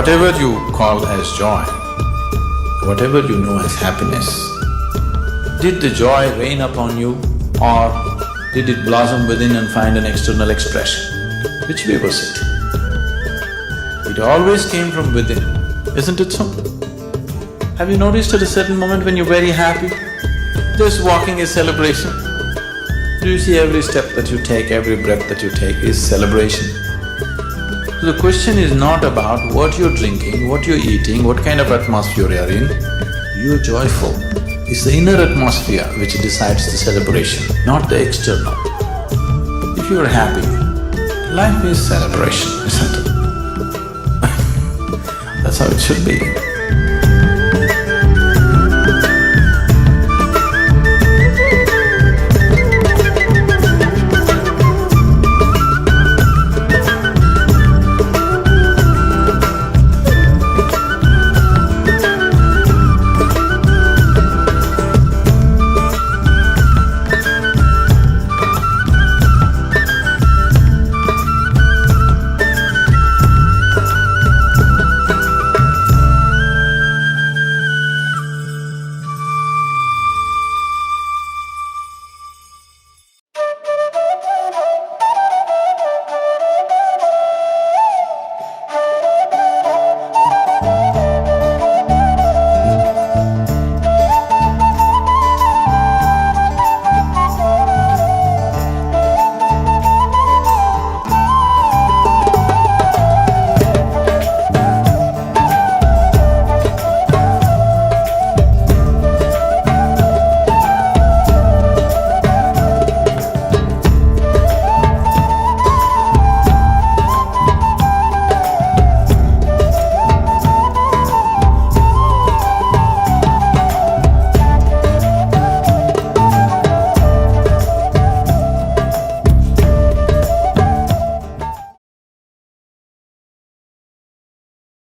Whatever you call as joy, whatever you know as happiness, did the joy rain upon you or did it blossom within and find an external expression? Which way was it? It always came from within, isn't it so? Have you noticed at a certain moment when you're very happy, just walking is celebration? Do you see every step that you take, every breath that you take is celebration? So the question is not about what you're drinking, what you're eating, what kind of atmosphere you're in. You're joyful. It's the inner atmosphere which decides the celebration, not the external. If you're happy, life is celebration, isn't it? That's how it should be.